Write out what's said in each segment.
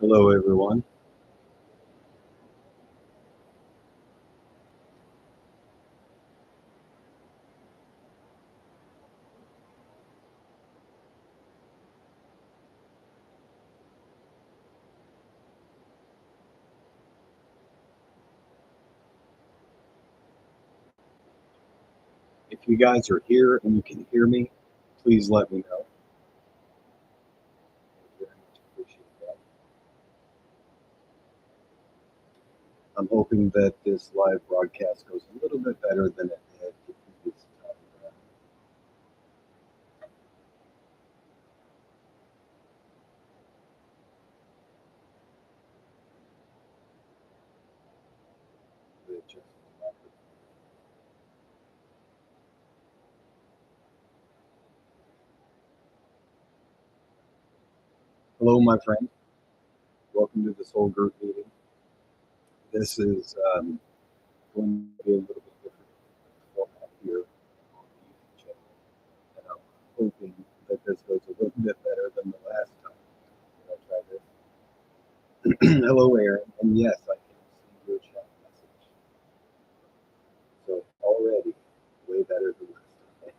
Hello, everyone. If you guys are here and you can hear me, please let me know. I very much appreciate that. I'm hoping that this live broadcast goes a little bit better than it did the previous time around. With just the microphone. Hello, my friend. Welcome to this whole group meeting. This is going to be a little bit different format here on the YouTube channel, and I'm hoping that this goes a little bit better than the last time that I tried this. Hello, Aaron, and yes, I can see your chat message. So already way better than last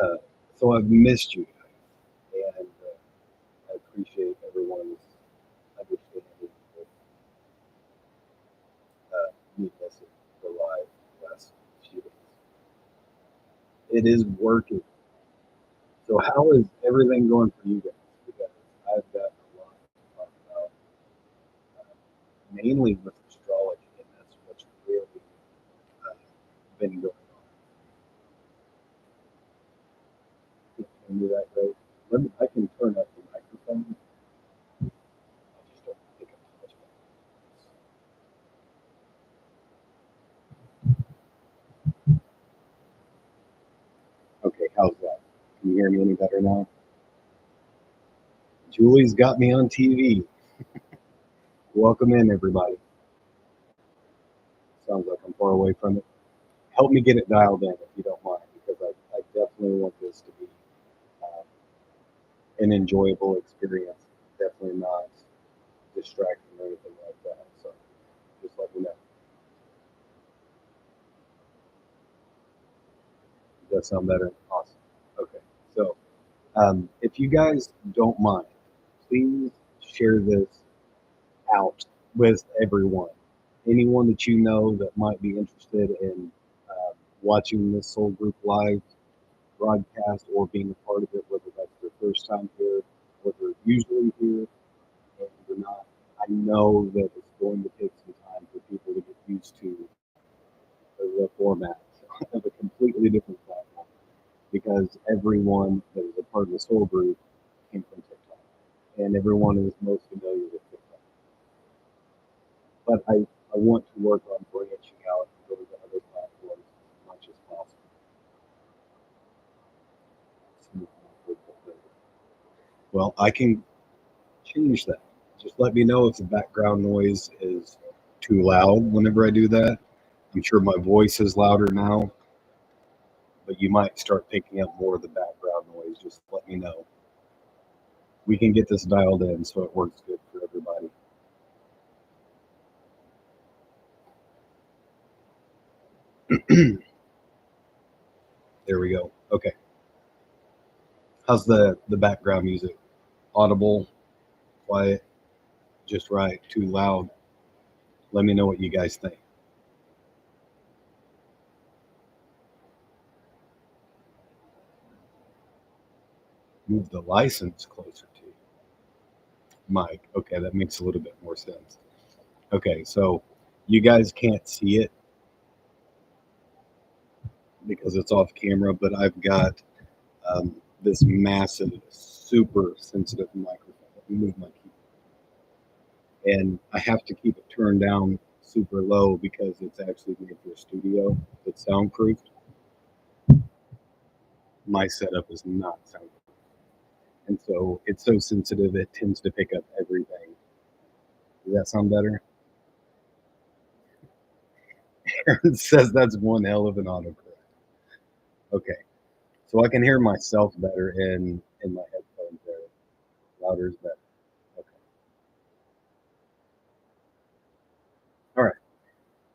time. So I've missed you guys, and I appreciate everyone's understanding with me missing the live last few days. It is working. So how is everything going for you guys? Because I've got a lot to talk about, mainly with astrology, and that's what's really uh, been going on. Can you do that great? I can turn up the microphone. I just don't pick up too much back. Okay, how's that? Can you hear me any better now? Julie's got me on TV. Welcome in, everybody. Sounds like I'm far away from it. Help me get it dialed in if you don't mind, because I definitely want this to be uh, an enjoyable experience. Definitely not distracting or anything like that. So just let me know. Does that sound better? Awesome. Okay. So if you guys don't mind, please share this out with everyone. Anyone that you know that might be interested in watching this Soul Group live broadcast or being a part of it, whether that's their first time here or they're usually here and they're not. I know that it's going to take some time for people to get used to the format of a completely different platform because everyone that is a part of the Soul Group came from TikTok and everyone is most familiar with TikTok. But I want to work on branching out and go to other platforms as much as possible. Well, I can change that. Just let me know if the background noise is too loud whenever I do that. I'm sure my voice is louder now, but you might start picking up more of the background noise. Just let me know. We can get this dialed in so it works good for everybody. There we go. Okay. How's the background music? Audible, quiet, just right, too loud? Let me know what you guys think. Move the license closer to you. Mike. Okay, that makes a little bit more sense. Okay, so you guys can't see it because it's off camera, but I've got this massive, super sensitive microphone. Let me move my key. And I have to keep it turned down super low because it's actually made for a studio that's soundproofed. My setup is not soundproof. And so it's so sensitive, it tends to pick up everything. Does that sound better? Aaron says that's one hell of an autocorrect. Okay. So I can hear myself better in my headphones there. Louder is better. Okay.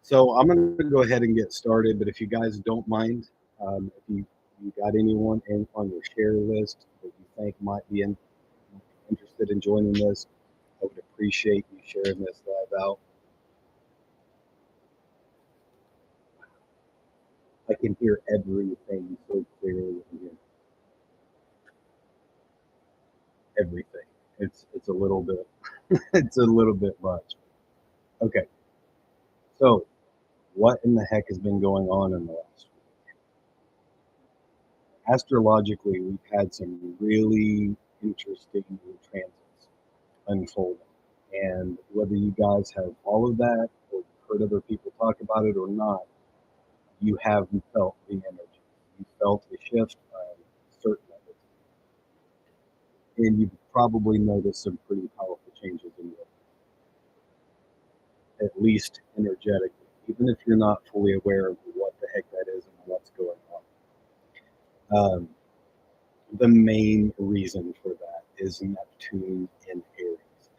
So I'm going to go ahead and get started. But if you guys don't mind, if you got anyone on your share list that you think might be interested in joining this, I would appreciate you sharing this live out. I can hear everything so clearly in here. Everything. It's a little bit it's a little bit much. Okay. So what in the heck has been going on in the last week? Astrologically, we've had some really interesting transits unfolding. And whether you guys have followed that or heard other people talk about it or not, you have felt the energy. You felt a shift. I'm certain of it. And you've probably noticed some pretty powerful changes in your life, at least energetically, even if you're not fully aware of what the heck that is and what's going on. The main reason for that is Neptune in Aries.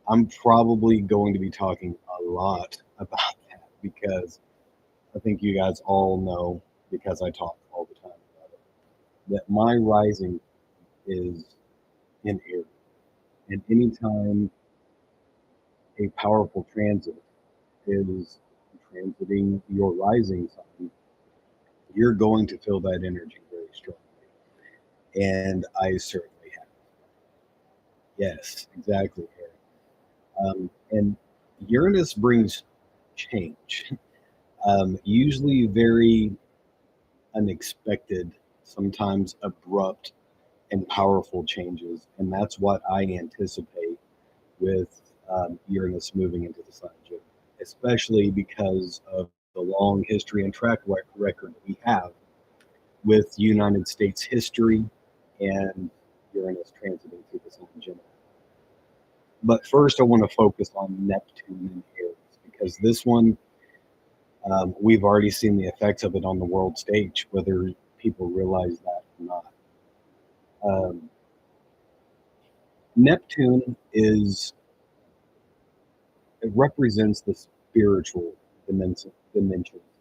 I'm probably going to be talking a lot about that because I think you guys all know, because I talk all the time about it, that my rising is in Aries. And anytime a powerful transit is transiting your rising sign, you're going to feel that energy very strongly. And I certainly have. Yes, exactly, Eric. And Uranus brings change, usually very unexpected, sometimes abrupt and powerful changes. And that's what I anticipate with Uranus moving into the sign of Gemini, especially because of the long history and track record we have with United States history and Uranus transiting through the sign of Gemini. But first, I want to focus on Neptune and Aries because this one, we've already seen the effects of it on the world stage, whether people realize that or not. Neptune it represents the spiritual dimensions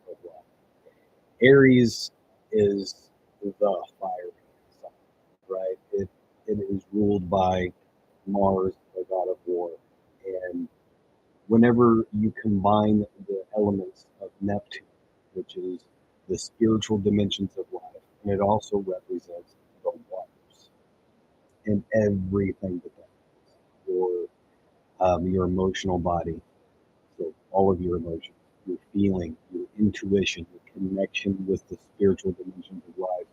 of life. Aries is the fire sign, right? It is ruled by Mars, the god of war. And whenever you combine the elements of Neptune, which is the spiritual dimensions of life, and it also represents the waters and everything that is, your emotional body, so all of your emotions, your feeling, your intuition, your connection with the spiritual dimensions of life,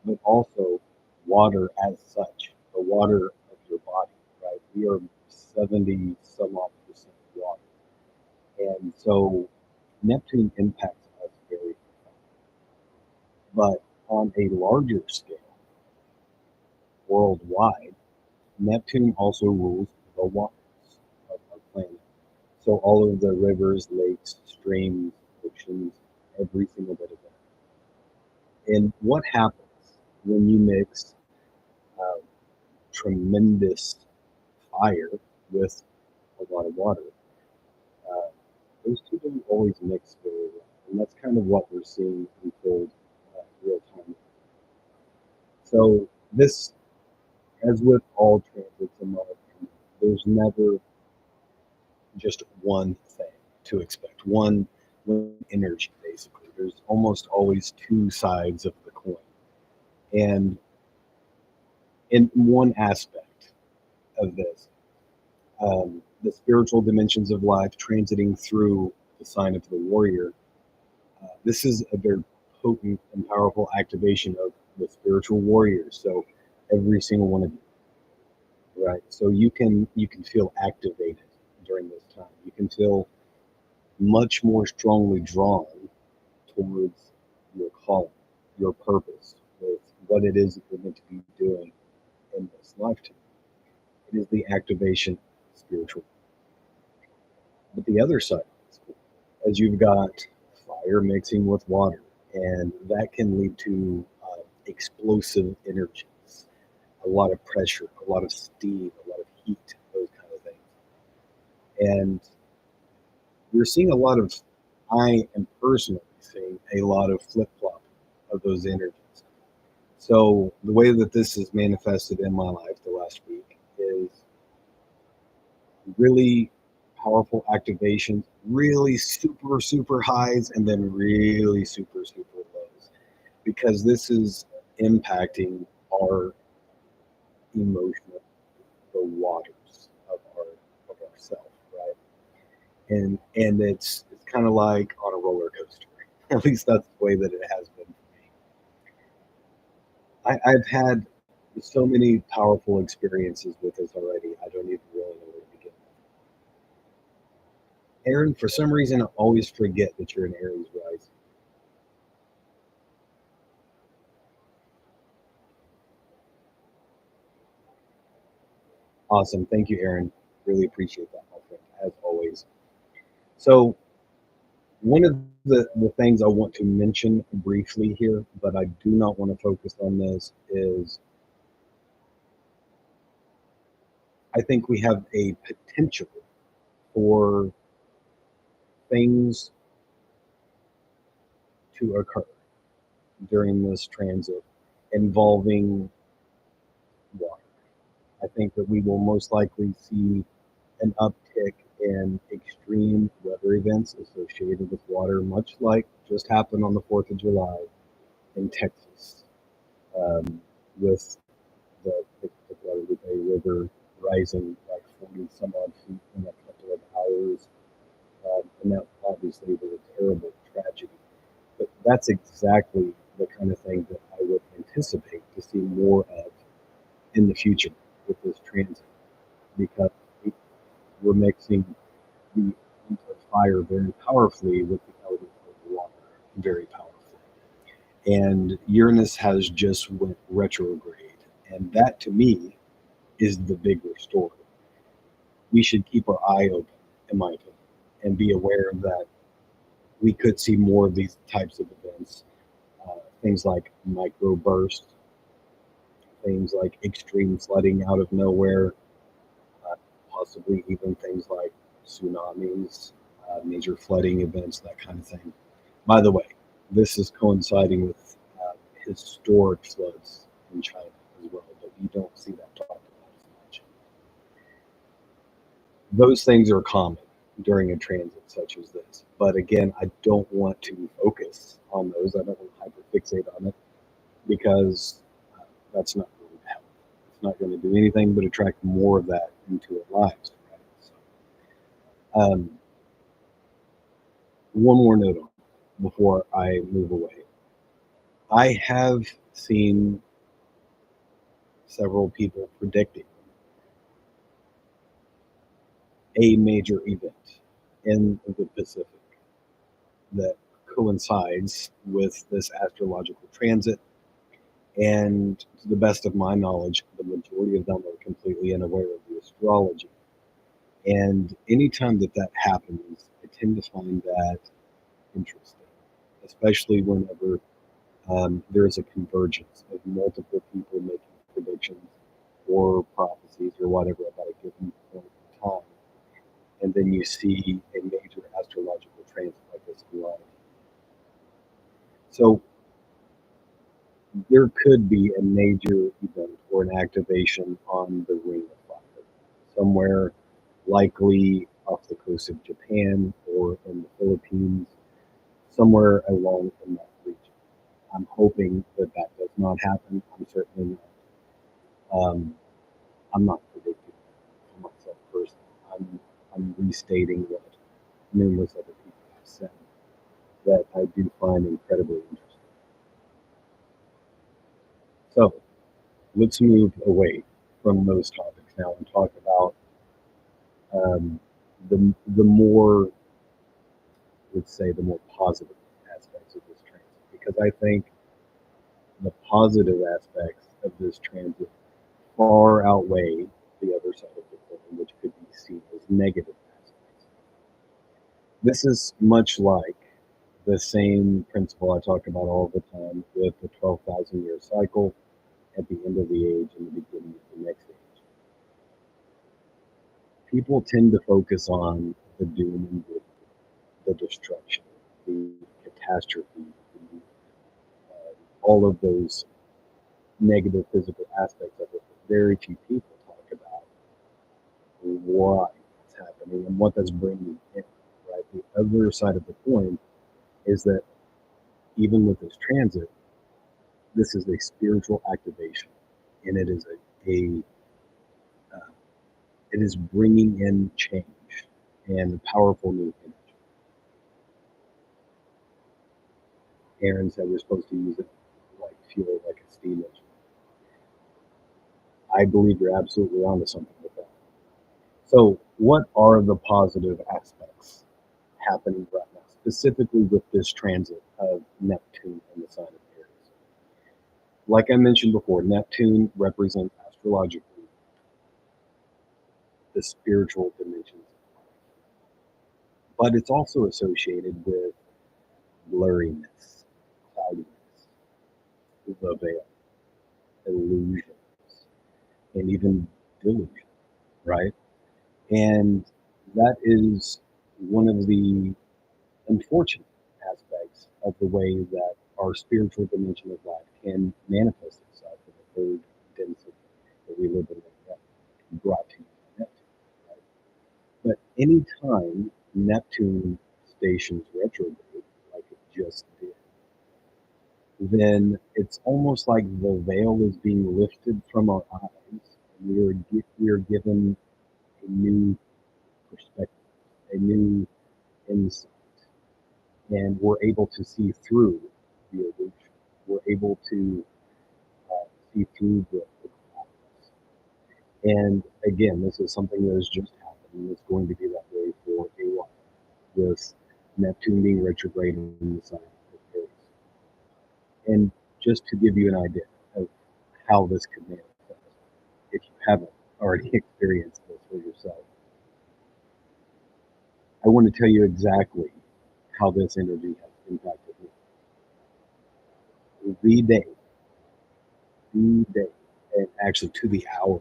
but also water as such, the water of your body, right? We are 70 some odd percent water. And so Neptune impacts us very profoundly. But on a larger scale, worldwide, Neptune also rules the waters of our planet. So all of the rivers, lakes, streams, oceans, every single bit of that. And what happens when you mix uh, tremendous fire with a lot of water? Uh, those two don't always mix very well. And that's kind of what we're seeing unfold real time. So this, as with all transits in life, there's never just one thing to expect, one energy basically. There's almost always two sides of the coin. And in one aspect of this, the spiritual dimensions of life transiting through the sign of the warrior, this is a very potent and powerful activation of the spiritual warriors. So every single one of you, right? So you can feel activated during this time. You can feel much more strongly drawn towards your calling, your purpose, with what it is that you're meant to be doing in this lifetime. It is the activation of spiritual. But the other side is cool, as you've got fire mixing with water, and that can lead to explosive energies, a lot of pressure, a lot of steam, a lot of heat, those kind of things. And you're seeing a lot of, I am personally seeing a lot of flip flop of those energies. So the way that this is manifested in my life the last week is really powerful activations, really super, super highs, and then really super, super lows. Because this is impacting our emotional, the waters of ourself, right? And it's kind of like on a roller coaster. At least that's the way that it has been for me. I've had so many powerful experiences with this already. I don't even really know where to begin. Aaron, for some reason, I always forget that you're an Aries rising. Awesome. Thank you, Aaron. Really appreciate that, my friend, as always. So, one of the things I want to mention briefly here, but I do not want to focus on this, is I think we have a potential for things to occur during this transit involving water. I think that we will most likely see an uptick in extreme weather events associated with water, much like just happened on the 4th of July in Texas, with the Guadalupe River rising like 40 some odd feet in a couple of hours. And that obviously was a terrible tragedy. But that's exactly the kind of thing that I would anticipate to see more of in the future with this transit, because we're mixing the element of fire very powerfully with the element of water very powerfully. And Uranus has just went retrograde, and that to me is the bigger story. We should keep our eye open, in my opinion, and be aware that we could see more of these types of events. Things like microbursts, things like extreme flooding out of nowhere, uh, possibly even things like tsunamis, major flooding events, that kind of thing. By the way, this is coinciding with historic floods in China as well, but you don't see that talked about as much. Those things are common during a transit such as this. But again, I don't want to focus on those. I don't want to hyperfixate on it, because that's not going to help. It's not going to do anything but attract more of that into our lives. Right? So, one more note on before I move away. I have seen several people predicting a major event in the Pacific that coincides with this astrological transit. And to the best of my knowledge, the majority of them are completely unaware of the astrology. And anytime that that happens, I tend to find that interesting, especially whenever there's a convergence of multiple people making predictions or prophecies or whatever about a given point in time. And then you see a major astrological transit like this in line. So there could be a major event or an activation on the Ring of Fire somewhere, likely off the coast of Japan or in the Philippines, somewhere along in that region. I'm hoping that that does not happen. I'm certainly not. I'm not predicting that for myself personally. I'm restating what numerous other people have said that I do find incredibly interesting. So let's move away from those topics now and talk about um, the more, let's say, the more positive aspects of this transit, because I think the positive aspects of this transit far outweigh the other side of the coin, which could be seen as negative aspects. This is much like the same principle I talk about all the time with the 12,000-year cycle at the end of the age and the beginning of the next age. People tend to focus on the doom and gloom. the destruction, the catastrophe, the, all of those negative physical aspects of it. Very few people talk about why it's happening and what that's bringing in. Right. The other side of the coin is that even with this transit, this is a spiritual activation, and it is a uh, it is bringing in change and powerful new energy. Aaron said we're supposed to use it like fuel, like a steam engine. I believe you're absolutely onto something with that. So, what are the positive aspects happening right now, specifically with this transit of Neptune in the sign of Aries? Like I mentioned before, Neptune represents astrologically the spiritual dimensions, but it's also associated with blurriness, cloudiness, the veil, illusions, and even delusion, right? And that is one of the unfortunate aspects of the way that our spiritual dimension of life can manifest itself in the third density that we live in right now, brought to you by Neptune, right? But anytime Neptune stations retrograde, like it just did, then it's almost like the veil is being lifted from our eyes. We are given a new perspective, a new insight, and we're able to see through the illusion. We're able to see through the clouds. And again, this is something that has just happened, and it's going to be that way for a while. With Neptune being retrograde in the sign of Aries. And just to give you an idea of how this could manifest, if you haven't already experienced this for yourself, I want to tell you exactly how this energy has impacted me. The day, and actually to the hour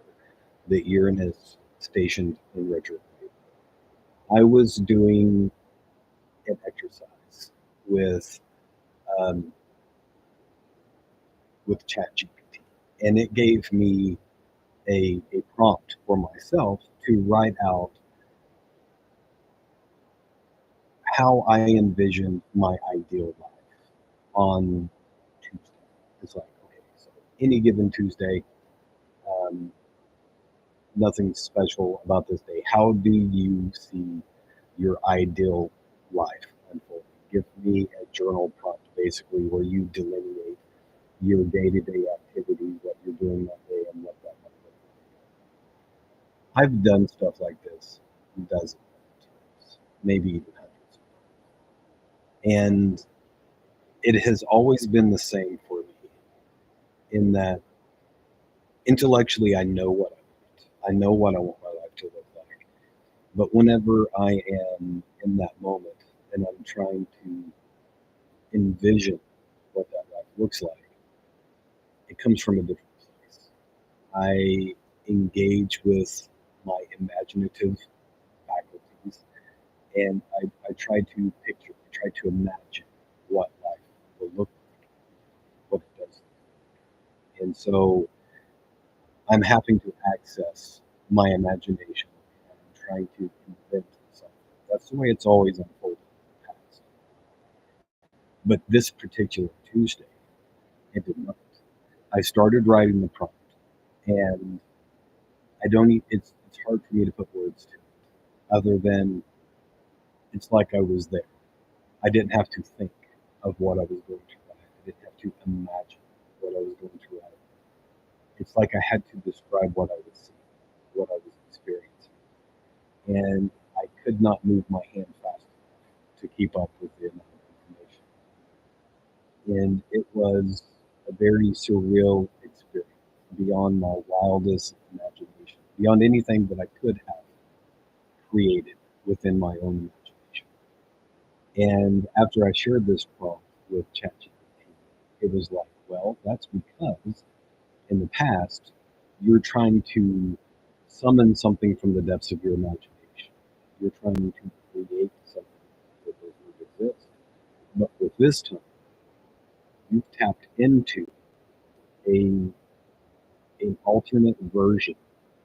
that Uranus stationed in retrograde, I was doing an exercise with um, with ChatGPT, and it gave me a prompt for myself to write out how I envisioned my ideal life on Tuesday. It's like, okay, so any given Tuesday, um, nothing special about this day. How do you see your ideal life unfolding? Give me a journal prompt, basically, where you delineate your day-to-day activities, what you're doing that day, and what that might look like. I've done stuff like this dozens of times, maybe even hundreds. And it has always been the same for me in that intellectually I know what I want. I know what I want my life to look like. But whenever I am in that moment and I'm trying to envision what that life looks like, it comes from a different place. I engage with my imaginative faculties and I try to picture, I try to imagine what life will look like, what it does. And so I'm having to access my imagination and I'm trying to invent something. That's the way it's always unfolded in the past. But this particular Tuesday, it did not. I started writing the prompt, and I don't. It's hard for me to put words to it, other than it's like I was there. I didn't have to think of what I was going to write. I didn't have to imagine what I was going to write. It's like I had to describe what I was seeing, what I was experiencing, and I could not move my hand fast enough to keep up with the amount of information. And it was a very surreal experience, beyond my wildest imagination, beyond anything that I could have created within my own imagination. And after I shared this prompt with ChatGPT, it was like, well, that's because in the past, you're trying to summon something from the depths of your imagination. You're trying to create something that does But this time, you've tapped into a an alternate version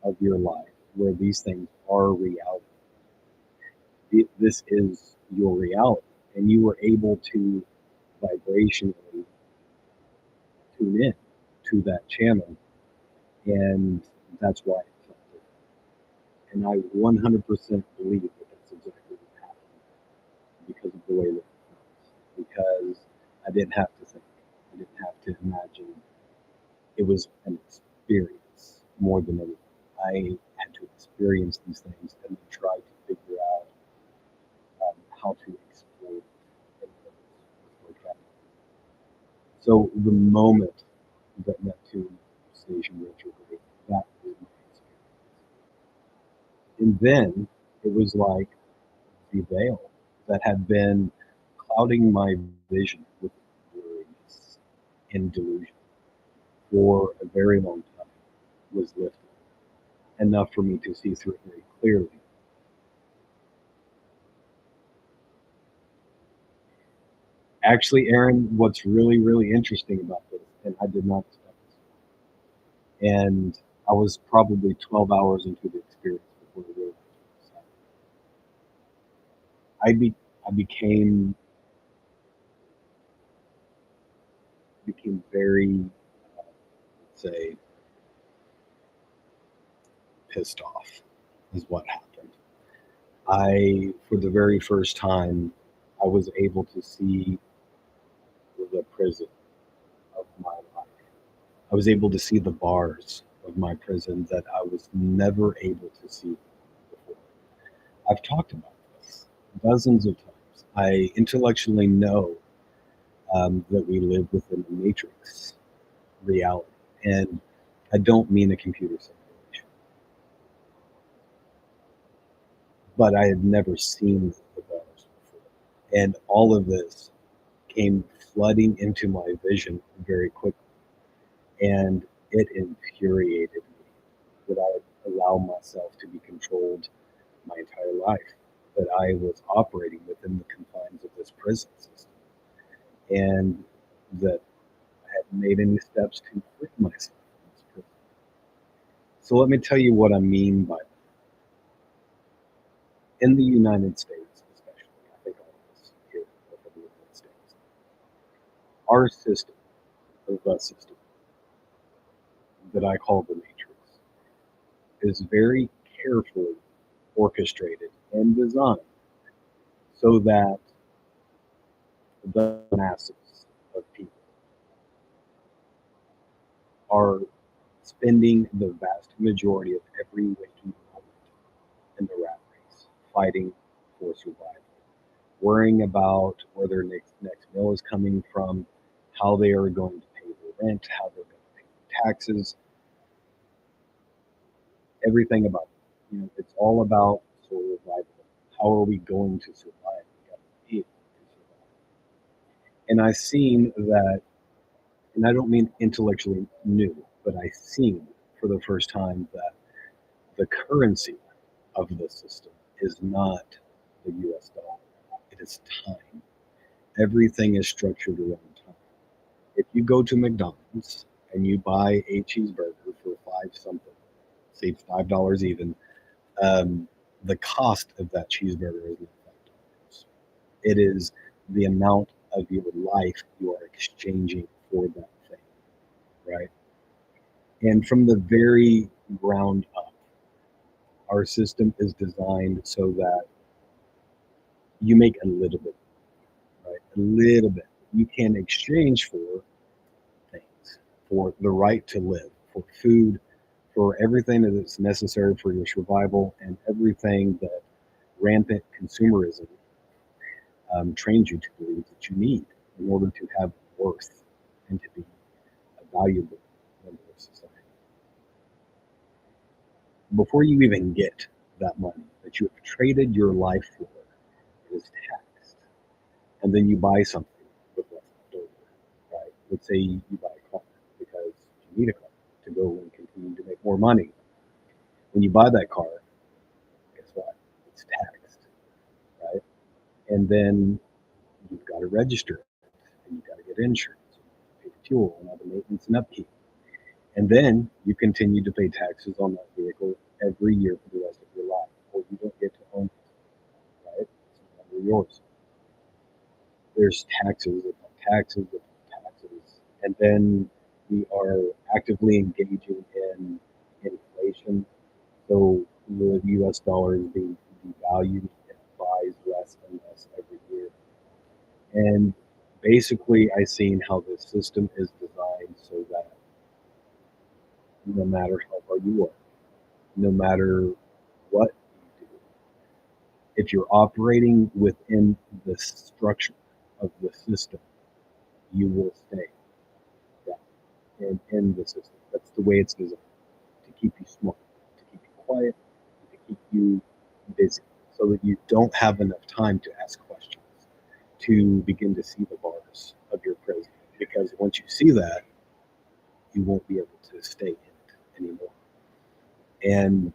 of your life where these things are reality. This is your reality, and you were able to vibrationally tune in to that channel, and that's why it felt different. And I 100% believe that that's exactly what happened because of the way that it felt. Because I didn't have to think, I didn't have to imagine. It was an experience more than anything. I had to experience these things and then try to figure out how to explain it in words with vocabulary. So the moment that Neptune station retrograde, that was my experience. And then it was like the veil that had been clouding my vision with blurriness and delusion for a very long time was lifted, enough for me to see through it very clearly. Actually, Aaron, what's really, really interesting about this, and I did not expect this, and I was probably 12 hours into the experience before I realized what was happening. I, be, I became very, let's say, pissed off, is what happened. For the very first time, I was able to see the prison of my life. I was able to see the bars of my prison that I was never able to see before. I've talked about this dozens of times. I intellectually know that we live within a matrix reality, and I don't mean a computer simulation, but I had never seen the bars before. And all of this came flooding into my vision very quickly, and it infuriated me that I had allowed myself to be controlled my entire life, that I was operating within the confines of this prison system, and that I hadn't made any steps to free myself from this prison. So let me tell you what I mean by that. In the United States, especially, I think all of us here within the United States, our system, the system that I call the Matrix, is very carefully orchestrated and designed so that the masses of people are spending the vast majority of every waking moment in the rat race, fighting for survival, worrying about where their next meal is coming from, how they are going to pay their rent, how they're going to pay their taxes, everything about it. It's all about survival. How are we going to survive? We got to eat to survive. And I seen that, and I don't mean intellectually new, but I seen for the first time that the currency of the system is not the US dollar. It is time. Everything is structured around time. If you go to McDonald's and you buy a cheeseburger for five something, say $5 even, the cost of that cheeseburger is not $5. It is the amount of your life you are exchanging for that thing, right? And from the very ground up, our system is designed so that you make a little bit, right? A little bit. You can exchange for things, for the right to live, for food, for everything that is necessary for your survival, and everything that rampant consumerism trains you to believe that you need in order to have worth and to be a valuable member of society. Before you even get that money that you have traded your life for, it is taxed. And then you buy something with what's left over, right? Let's say you buy a car because you need a car to go and continue to make more money. When you buy that car, guess what? It's taxed, right? And then you've got to register it. get insurance, you pay fuel and other maintenance and upkeep. And then you continue to pay taxes on that vehicle every year for the rest of your life, or you don't get to own it, right? It's no longer yours. There's taxes upon taxes upon taxes. And then we are actively engaging in inflation. So the US dollar is being devalued. It buys less and less every year. And basically, I've seen how the system is designed so that no matter how hard you work, no matter what you do, if you're operating within the structure of the system, you will stay down in the system. That's the way it's designed to keep you smart, to keep you quiet, to keep you busy, so that you don't have enough time to ask questions, to begin to see the bars of your prison. Because once you see that, you won't be able to stay in it anymore. And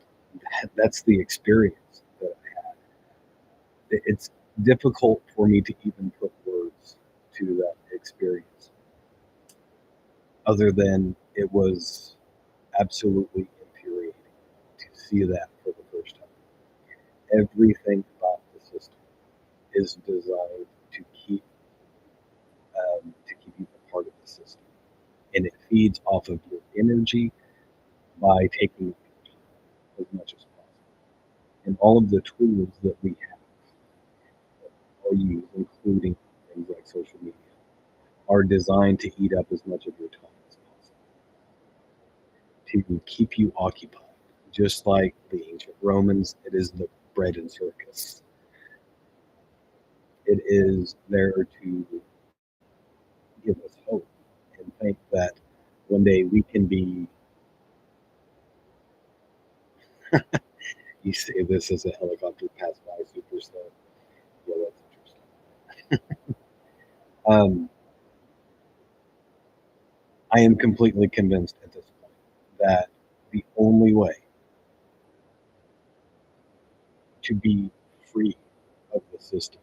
that's the experience that I had. It's difficult for me to even put words to that experience, other than it was absolutely infuriating to see that for the first time. Everything about the system is designed to keep you a part of the system, and it feeds off of your energy by taking your time as much as possible. And all of the tools that we have or use, including things like social media, are designed to eat up as much of your time as possible, to keep you occupied. Just like the ancient Romans, it is the bread and circus. It is there to give us hope and think that one day we can be. You say this as a helicopter passed by super slow. Yeah, that's interesting. I am completely convinced at this point that the only way to be free of the system,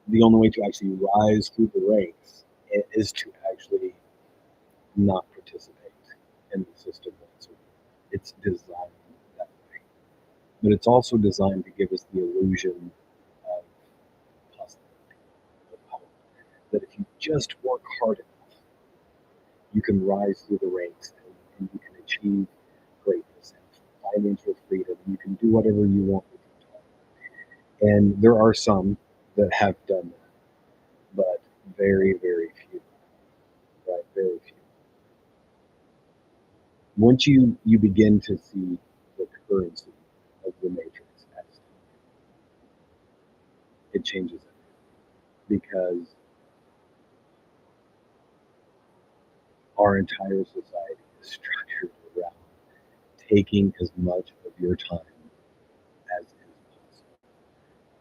the only way to actually rise through the ranks, is to actually not participate in the system whatsoever. It's designed that way. But it's also designed to give us the illusion of possibility, of hope. That if you just work hard enough, you can rise through the ranks, and you can achieve greatness and financial freedom. You can do whatever you want with your time. And there are some that have done that, but very, very few. Right? Very few. Once you begin to see the currency of the matrix as time, it changes it, because our entire society is structured around taking as much of your time as is possible.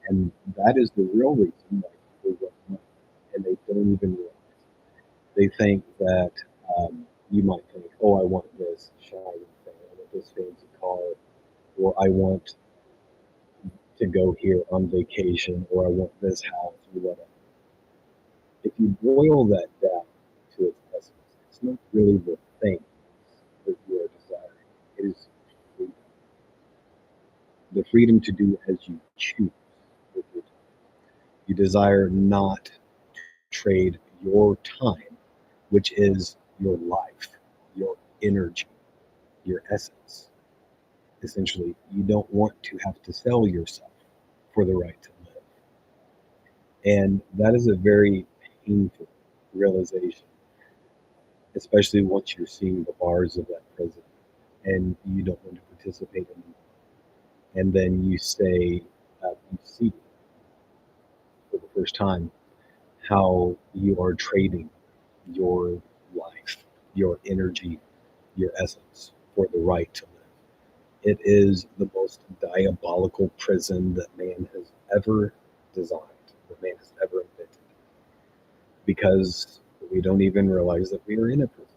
And that is the real reason why people want money, and they don't even realize. They think that you might think, oh, I want this shiny thing, I want this fancy car, or I want to go here on vacation, or I want this house, or whatever. If you boil that down to its essence, it's not really the thing that you are desiring. It is freedom. The freedom to do as you choose with your time. You desire not to trade your time, which is your life, your energy, your essence. Essentially, you don't want to have to sell yourself for the right to live. And that is a very painful realization, especially once you're seeing the bars of that prison and you don't want to participate anymore. And then you say, you see for the first time how you are trading your life, your energy, your essence for the right to live. It is the most diabolical prison that man has ever designed, that man has ever invented, because we don't even realize that we are in a prison.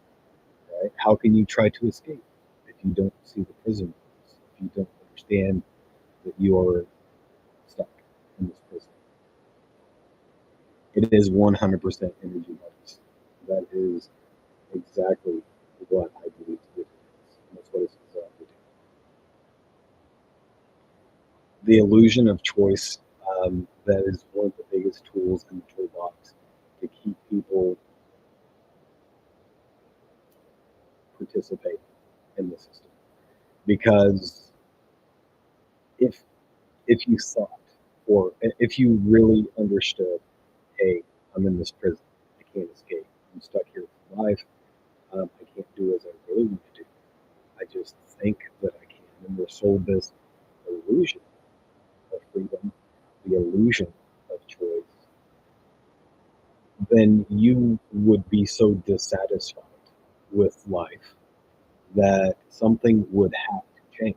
Right? How can you try to escape if you don't see the prison walls, if you don't understand that you are stuck in this prison? It is 100% energy based. That is exactly what I believe it is. And that's what it's exactly doing. The illusion of choice, that is one of the biggest tools in the toolbox to keep people participate in the system. Because if if you thought, or if you really understood, hey, I'm in this prison, I can't escape, I'm stuck here for life, I can't do as I really want to do. I just think that I can, and we're sold this illusion of freedom, the illusion of choice, then you would be so dissatisfied with life that something would have to change.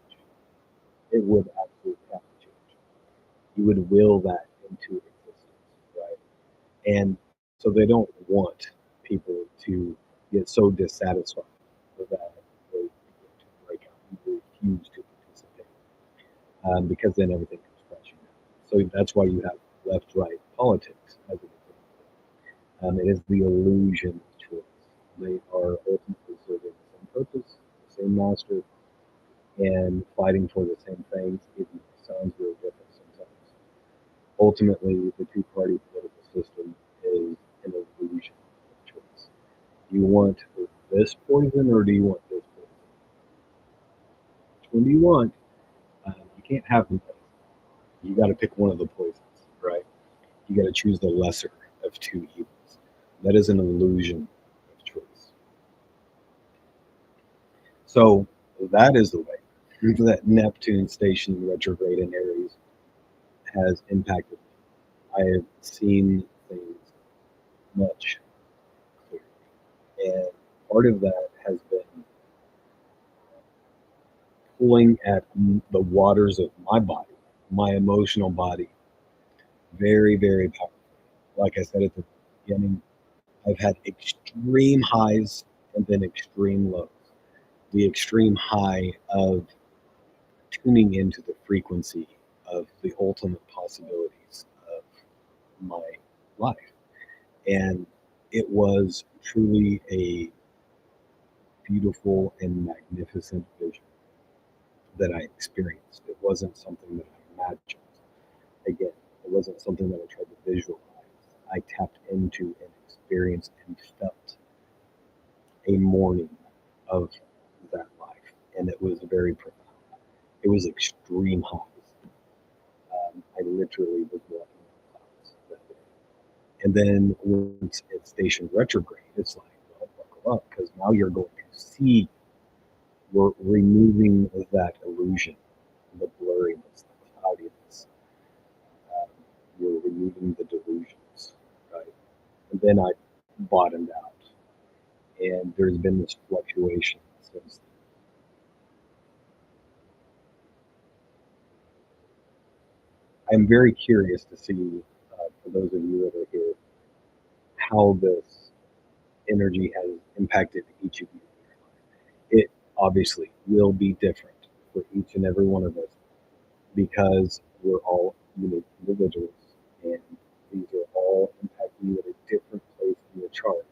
It would absolutely have to change. You would will that into existence, right? And so they don't want people to get so dissatisfied with that they begin to break out and refuse to participate, because then everything comes crashing down. So that's why you have left-right politics as an example. It is the illusion of choice. They are ultimately serving the same purpose, the same master, and fighting for the same things, even if it sounds very different sometimes. Ultimately, the two-party political system is an illusion of choice. Do you want this poison or do you want this poison? Which one do you want? You can't have them both. You got to pick one of the poisons, right? You got to choose the lesser of two evils. That is an illusion of choice. So that is the way that Neptune station retrograde in Aries has impacted me. I have seen things much clearer. And part of that has been pulling at the waters of my body, my emotional body, very, very powerfully. Like I said at the beginning, I've had extreme highs and then extreme lows. The extreme high of tuning into the frequency of the ultimate possibilities of my life. And it was truly a beautiful and magnificent vision that I experienced. It wasn't something that I imagined. Again, it wasn't something that I tried to visualize. I tapped into and experienced and felt a morning of that life. And it was very profound. It was extreme highs. I literally was walking on clouds that day. And then once it's stationed retrograde, it's like, well, buckle up, because now you're going to see, we're removing that illusion, the blurriness, the cloudiness. Um, you're removing the delusions, right? And then I bottomed out, and there's been this fluctuation since then. I'm very curious to see, for those of you that are here, how this energy has impacted each of you. It obviously will be different for each and every one of us because we're all unique individuals, and these are all impacting you at a different place in your chart.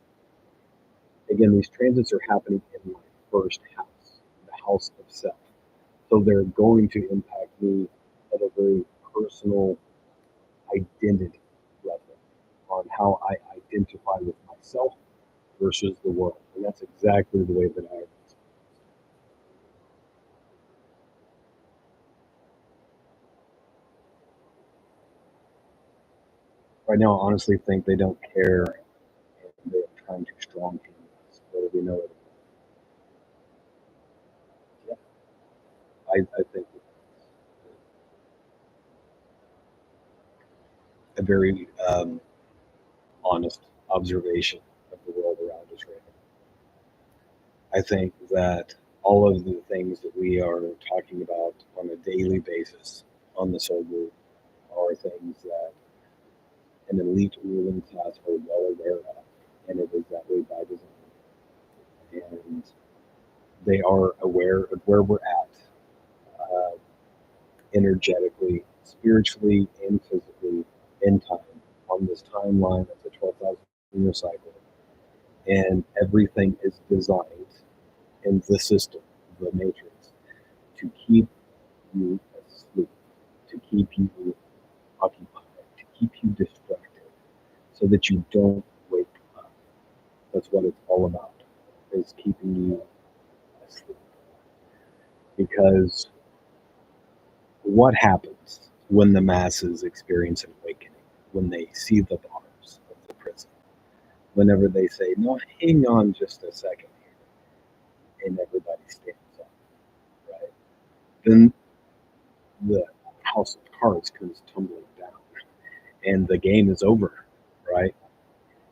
Again, these transits are happening in my first house, the house of self. So they're going to impact me at a very personal identity level on how I identify with myself versus the world. And that's exactly the way that I right now honestly think they don't care, and they're trying to strong hand us, whether we know it or not. Yeah, I think it's a very honest observation of the world around us right now. I think that all of the things that we are talking about on a daily basis on the soul group are things that an elite ruling class are well aware of, and it is that way by design. And they are aware of where we're at, uh, energetically, spiritually, and physically in time on this timeline of in your cycle, and everything is designed in the system, the matrix, to keep you asleep, to keep you occupied, to keep you distracted, so that you don't wake up. That's what it's all about, is keeping you asleep. Because what happens when the masses experience an awakening, when they see the bars of the prison, whenever they say, no, hang on just a second here, and everybody stands up, right? Then the house of cards comes tumbling down, and the game is over, right?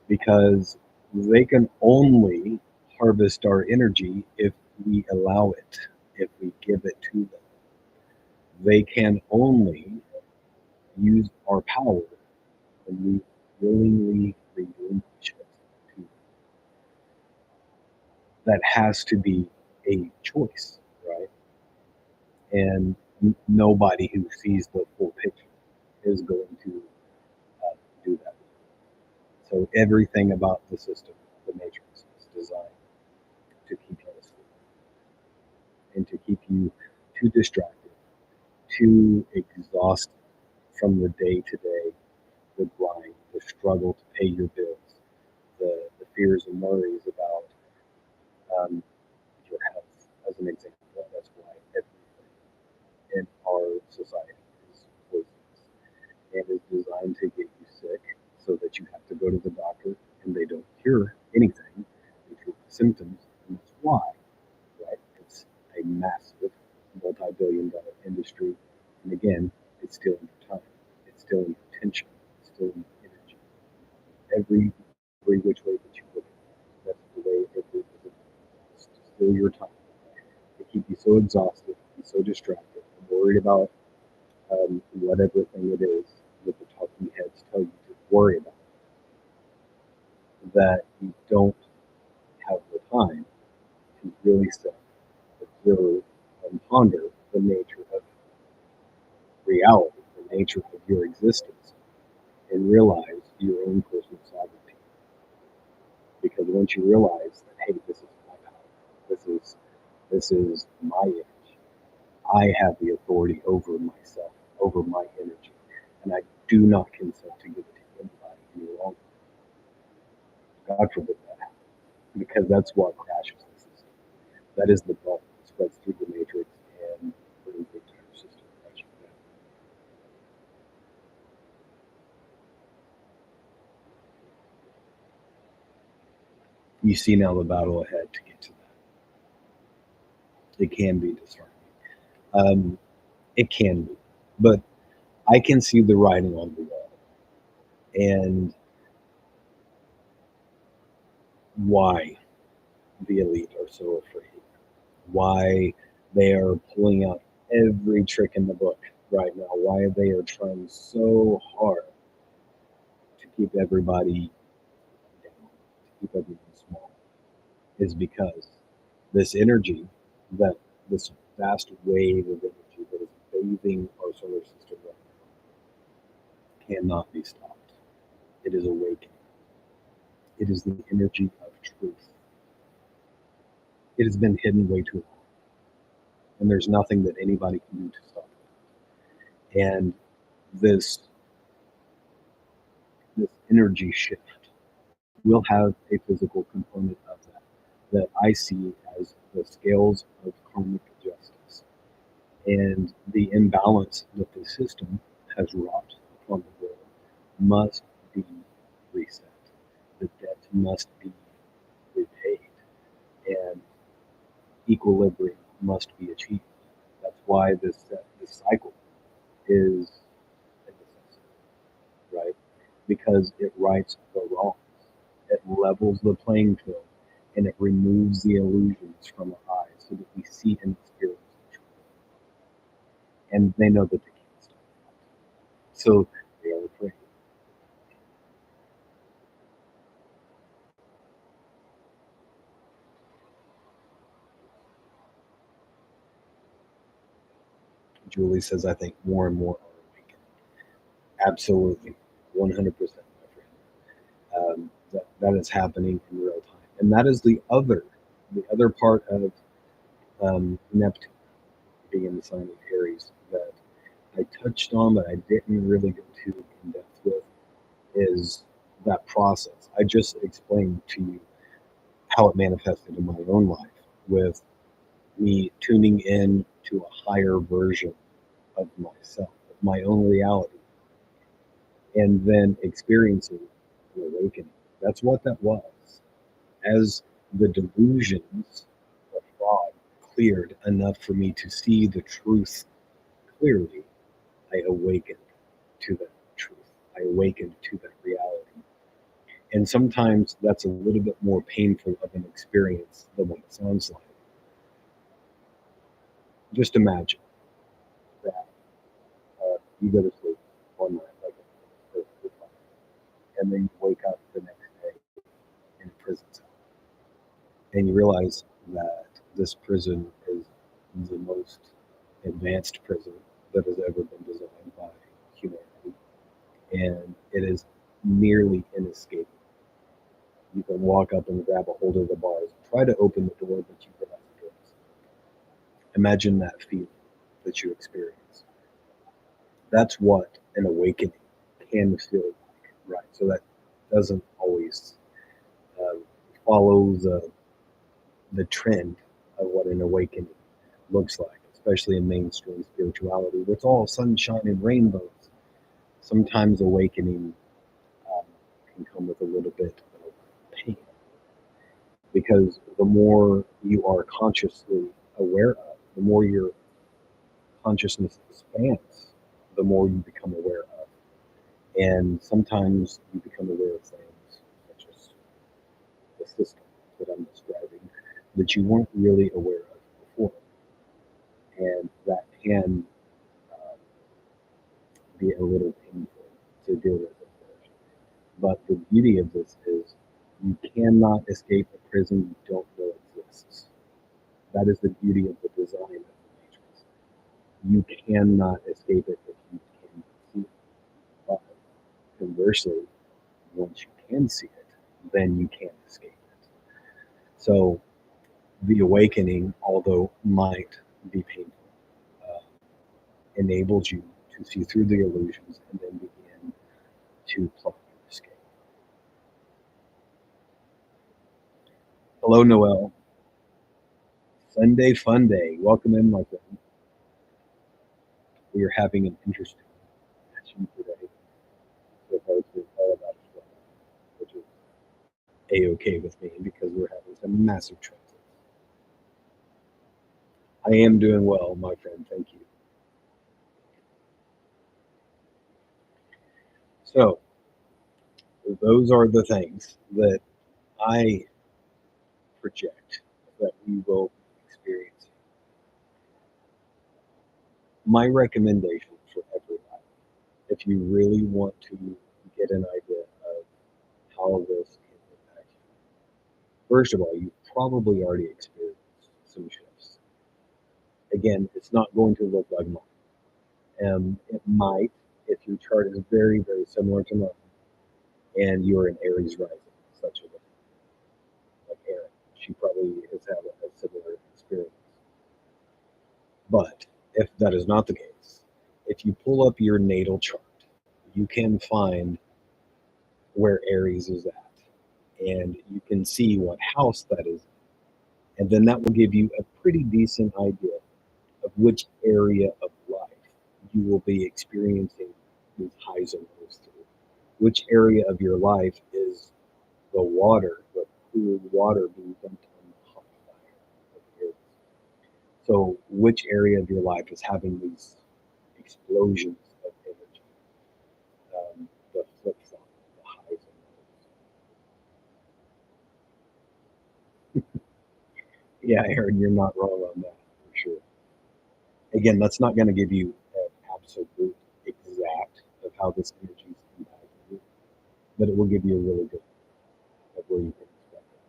Because they can only harvest our energy if we allow it, if we give it to them. They can only use our power when we willingly relinquish it to them. That has to be a choice, right? And nobody who sees the full picture is going to do that. So everything about the system, the matrix, is designed to keep you asleep and to keep you too distracted, too exhausted from the day to day, the grind, the struggle to pay your bills, the fears and worries about your health, as an example. That's why everything in our society is poisonous and is designed to get you sick so that you have to go to the doctor and they don't cure anything. They treat the symptoms, and that's why, right? It's a massive multi-billion-dollar industry. And again, it's stealing your time. It's stealing your attention. It's stealing your energy. Every which way that you look at it, that's the way it is. It's to steal your time. They keep you so exhausted and so distracted and worried about whatever thing it is that the talking heads tell you to worry about, that you don't have the time to really sit, observe, and ponder the nature of reality, the nature of your existence, and realize your own personal sovereignty. Because once you realize that, hey, this is my power, this is my energy. I have the authority over myself, over my energy, and I do not consent to give it to anybody any longer. God forbid that happens, because that's what crashes the system. That is the bug that spreads through the matrix and brings the entire system crashing down. You see now the battle ahead to get to that. It can be disheartening. Um, it can be, but I can see the writing on the wall and why the elite are so afraid, why they are pulling out every trick in the book right now, why they are trying so hard to keep everybody down, to keep everyone small, is because this energy, that this vast wave of energy that is bathing our solar system right now, cannot be stopped. It is awakening. It is the energy of truth. It has been hidden way too long, and there's nothing that anybody can do to stop it. And this this energy shift will have a physical component of that I see as the scales of karmic justice and the imbalance that the system has wrought upon the world must be reset. The debt must be repaid, and equilibrium must be achieved. That's why this cycle is a necessity, right? Because it rights the wrongs, it levels the playing field, and it removes the illusions from our eyes so that we see and experience the truth. And they know that they can't stop that. So they are afraid. Julie says, I think more and more are awakening. Absolutely. 100%, my friend. that is happening in real time. And that is the other part of Neptune being in the sign of Aries that I touched on, but I didn't really go too in depth with, is that process. I just explained to you how it manifested in my own life with me tuning in to a higher version of myself, of my own reality, and then experiencing an awakening. That's what that was. As the delusions of fraud cleared enough for me to see the truth clearly, I awakened to that truth. I awakened to that reality. And sometimes that's a little bit more painful of an experience than what it sounds like. Just imagine that you go to sleep one night like a perfectly fine, and then you wake up the next day in a prison cell, and you realize that this prison is the most advanced prison that has ever been designed by humanity, and it is nearly inescapable. You can walk up and grab a hold of the bars, try to open the door, but you realize the door is. Imagine that feeling that you experience. That's what an awakening can feel like, right? So that doesn't always uh, follow the trend of what an awakening looks like, especially in mainstream spirituality, where it's all sunshine and rainbows. Sometimes awakening um, can come with a little bit of pain because the more you are consciously aware of, the more your consciousness expands, the more you become aware of. And sometimes you become aware of things such as the system that I'm describing that you weren't really aware of before. And that can uh, be a little painful to deal with at first. But the beauty of this is you cannot escape a prison you don't know exists. That is the beauty of the design of the matrix. You cannot escape it if you can see it. But conversely, once you can see it, then you can't escape it. So the awakening, although might be painful, uh, enables you to see through the illusions and then begin to plot your escape. Hello, Noel. Sunday fun day. Welcome in, my friend. We are having an interesting session today. So far, it's been all about fun, which is a-okay with me because we're having some massive transits. I am doing well, my friend. Thank you. So, those are the things that I project that we will experience. My recommendation for everybody, if you really want to get an idea of how this can impact you, first of all, you've probably already experienced some shifts. Again, it's not going to look like mine. It might, if your chart is very, very similar to mine, and you're an Aries rising, such as like Erin. She probably has had a similar experience. But if that is not the case, if you pull up your natal chart, you can find where Aries is at, and you can see what house that is in. And then that will give you a pretty decent idea of which area of life you will be experiencing these highs and lows through. Which area of your life is the water, the cool water being dumped on the hot fire of Aries? So, which area of your life is having these explosions of energy, the flip flop, the highs and lows? Yeah, Aaron, you're not wrong on that for sure. Again, that's not going to give you an absolute exact of how this energy is impacting you, but it will give you a really good of where you can expect it.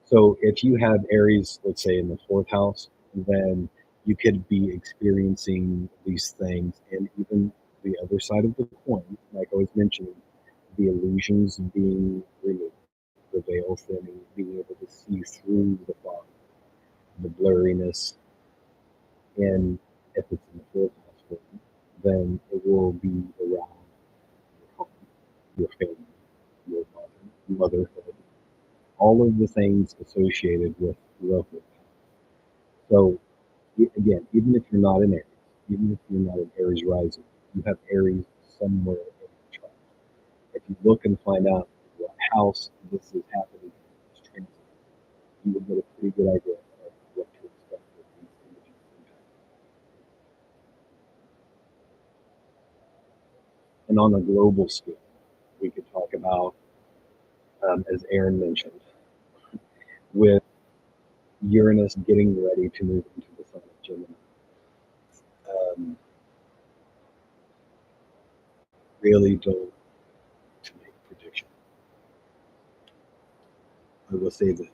So if you have Aries, let's say in the fourth house, then you could be experiencing these things, and even the other side of the coin, like I was mentioning, the illusions being removed. veil thinning, being able to see through the fog, the blurriness. And if it's in the fourth house for you, then it will be around your home, your family, your motherhood, all of the things associated with love. So again, even if you're not an Aries, even if you're not an Aries rising, you have Aries somewhere in your chart. If you look and find out what house this is happening in this transit, you will get a pretty good idea of what to expect with these energies impact. And on a global scale, we could talk about, as Aaron mentioned, with Uranus getting ready to move into the sign of Gemini. Um, really don't to make predictions. I will say this: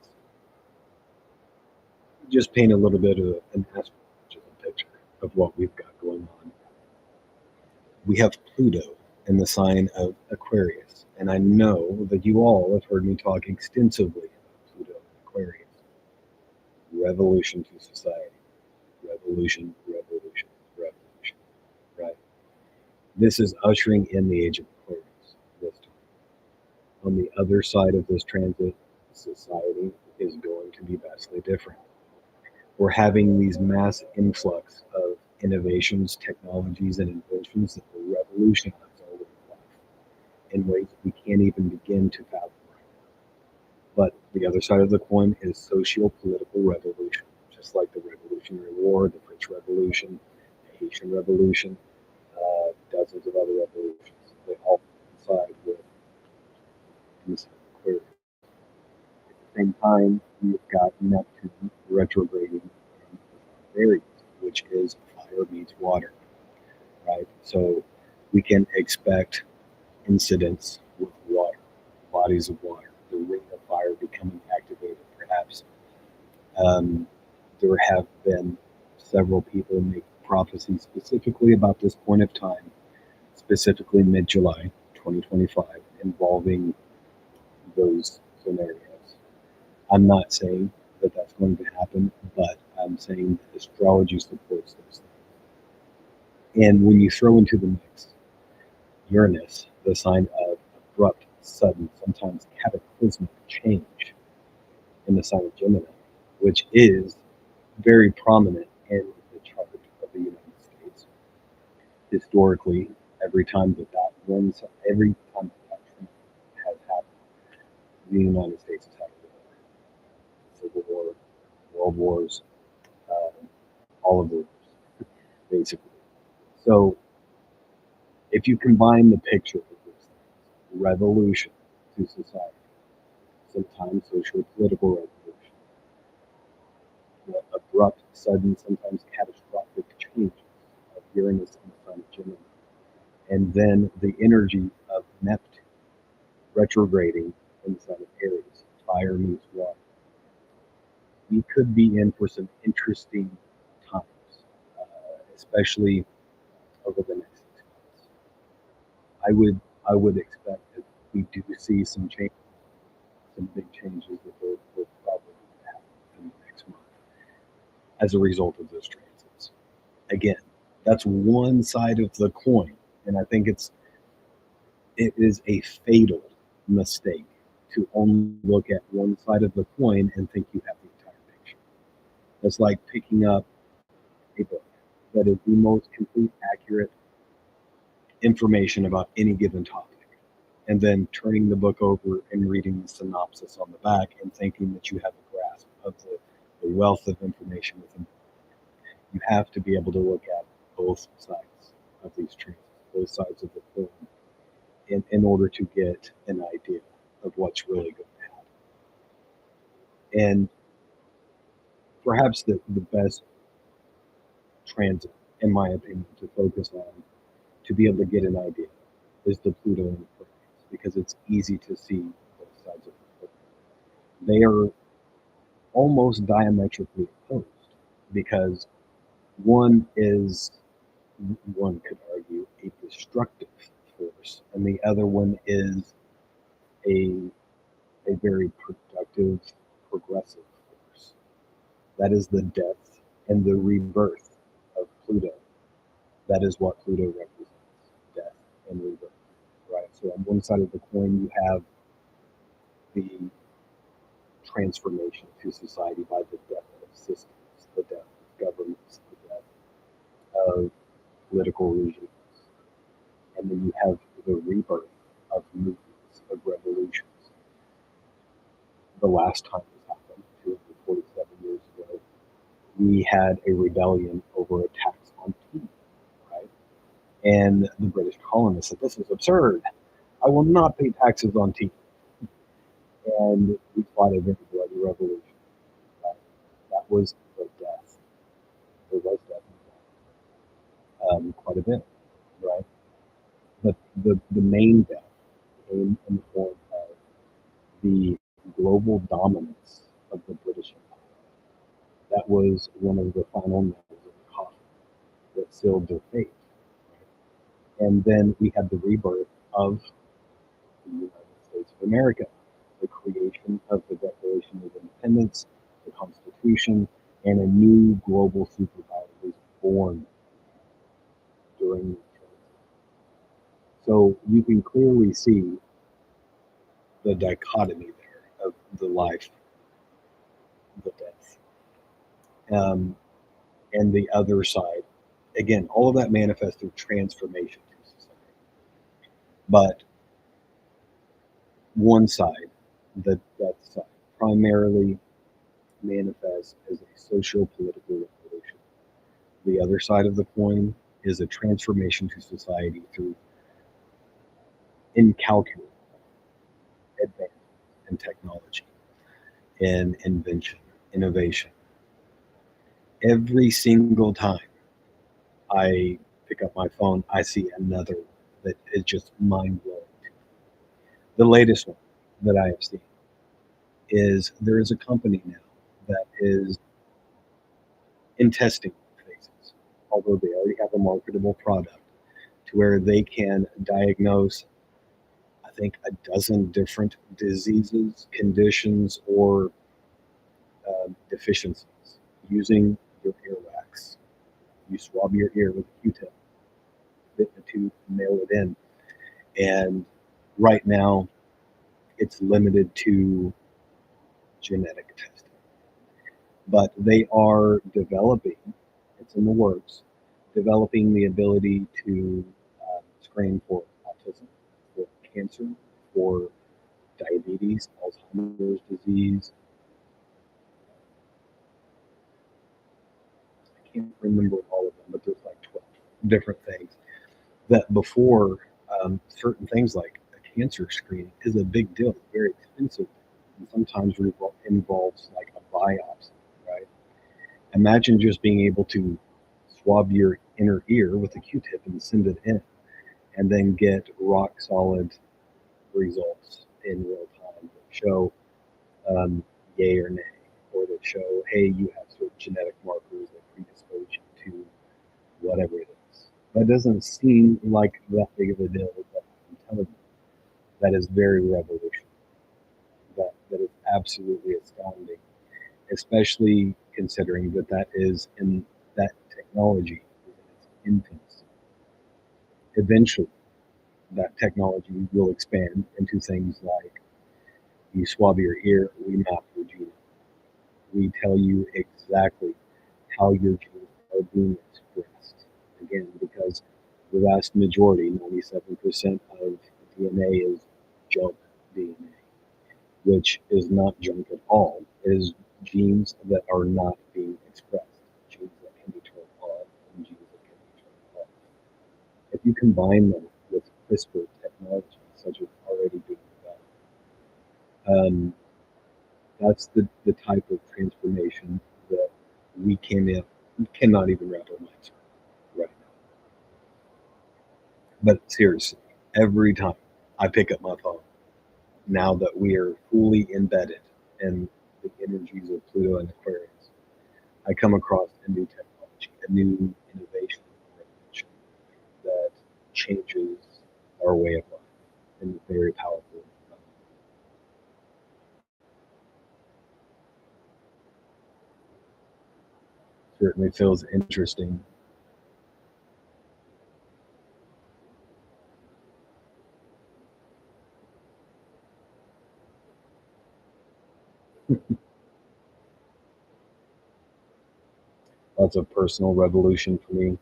just paint a little bit of an astrological picture of what we've got going on. We have Pluto in the sign of Aquarius, and I know that you all have heard me talk extensively about Pluto and Aquarius. Revolution to society, revolution, revolution, revolution. Right. This is ushering in the age of Aquarius this time. On the other side of this transit, society is going to be vastly different. We're having these mass influx of innovations, technologies, and inventions that will revolutionize our way of life in ways that we can't even begin to fathom right now. But the other side of the coin is socio-political revolution, just like the Revolutionary War, the French Revolution, the Haitian Revolution, dozens of other revolutions. They all coincide with this Aquarius. At the same time, we've got Neptune retrograding in Aries, which is fire meets water, right? So we can expect incidents with water, bodies of water, the ring of fire becoming activated, perhaps. Um, there have been several people make prophecies specifically about this point of time, specifically mid July 2025, involving those scenarios. I'm not saying that that's going to happen, but I'm saying that astrology supports those things. And when you throw into the mix Uranus, the sign of abrupt, sudden, sometimes cataclysmic change in the sign of Gemini, which is very prominent in the chart of the United States. Historically, every time that trend has happened, the United States has had a war, civil war, world wars, um, all of those, basically. So if you combine the picture of those things, revolution to society, sometimes social political revolution, the abrupt, sudden, sometimes catastrophic changes of Uranus in the sign of Gemini, and then the energy of Neptune retrograding in the sign of Aries, fire meets water. We could be in for some interesting times, especially over the next 6 months. I would expect that we do see some big changes that will probably happen in the next month as a result of those transits. Again, that's one side of the coin, and I think it is a fatal mistake to only look at one side of the coin and think you have the entire picture. It's like picking up a book that is the most complete, accurate information about any given topic, and then turning the book over and reading the synopsis on the back and thinking that you have a grasp of the wealth of information within the book. You have to be able to look at both sides of these transits, both sides of the coin, in order to get an idea of what's really going to happen. And perhaps the best transit, in my opinion, to focus on to be able to get an idea is the Pluto and Aquarius, because it's easy to see both sides of the coin. They are almost diametrically opposed because one is, one could argue, a destructive force, and the other one is a a very productive, progressive force. That is the death and the rebirth of Pluto. That is what Pluto represents, death and rebirth, right? So on one side of the coin, you have the transformation to society by the death of systems, the death of governments, the death of political regimes. And then you have the rebirth of movements, of revolutions. The last time this happened, 247 years ago, we had a rebellion over a tax on tea, right? And the British colonists said, "This is absurd. I will not pay taxes on tea." And we fought a very bloody revolution. Right? That was the death. There was death quite a bit, right? But the main death came in the form of the global dominance of the British Empire. That was one of the final nails in the coffin that sealed their fate. Right? And then we had the rebirth of the United States of America, the creation of the Declaration of Independence, the Constitution, and a new global superpower was born during this transition. So you can clearly see the dichotomy there of the life, the death, and the other side. Again, all of that manifests through transformation to society. But one side, the death side, primarily manifests as a socio-political revolution. The other side of the coin is a transformation to society through incalculable advances in technology and invention, innovation. Every single time I pick up my phone, I see another that is just mind blowing. The latest one that I have seen is there is a company now that is in testing phases, although they already have a marketable product, to where they can diagnose, I think, a dozen different diseases, conditions, or deficiencies using your earwax. You swab your ear with a Q-tip, fit the tooth, mail it in, and right now it's limited to genetic testing. But they are developing, it's in the works, developing the ability to screen for autism, for cancer, for diabetes, Alzheimer's disease. I can't remember all of them, but there's like 12 different things that before certain things like a cancer screening is a big deal, very expensive, and sometimes involves like a biopsy, right? Imagine just being able to swab your inner ear with a Q-tip and send it in, and then get rock solid results in real time that show yay or nay, or that show, hey, you have certain genetic markers that predispose you to whatever it is. That doesn't seem like that big of a deal, but I'm telling you, that is very revolutionary. That is absolutely astounding, especially considering that that is in that technology is in its infancy. Eventually, that technology will expand into things like you swab your ear, we map your genome. We tell you exactly how your genes are being expressed. Again, because the vast majority, 97% of DNA is junk DNA, which is not junk at all. It is genes that are not being expressed, genes that can be turned on, and genes that can be turned off. If you combine them with CRISPR technology, such as already being developed, that's the type of transformation that we cannot even wrap our minds around right now. But seriously, every time I pick up my phone, now that we are fully embedded in the energies of Pluto and Aquarius, I come across a new technology, a new innovation or invention that changes our way of life in a very powerful Certainly feels interesting. That's a personal revolution for me.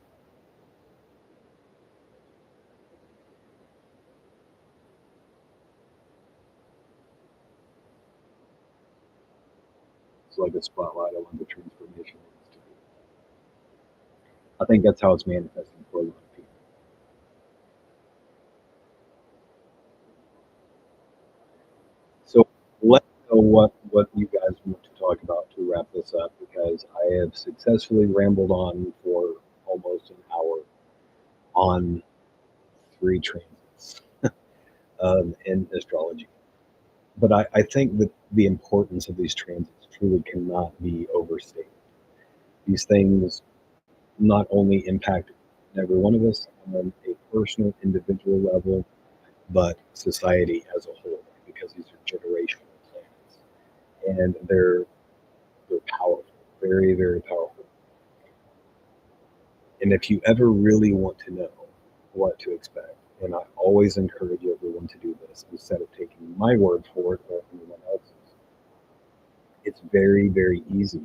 It's like a spotlight on the transformation it needs to be. I think that's how it's manifesting for a lot of people. So let us know what you guys want to talk about to wrap this up because I have successfully rambled on for almost an hour on three transits in astrology. But I think that the importance of these transits truly cannot be overstated. These things not only impact every one of us on a personal, individual level, but society as a whole, because these are generational planets, and they're powerful, very very powerful. And if you ever really want to know what to expect, and I always encourage everyone to do this instead of taking my word for it or anyone else's, it's very very easy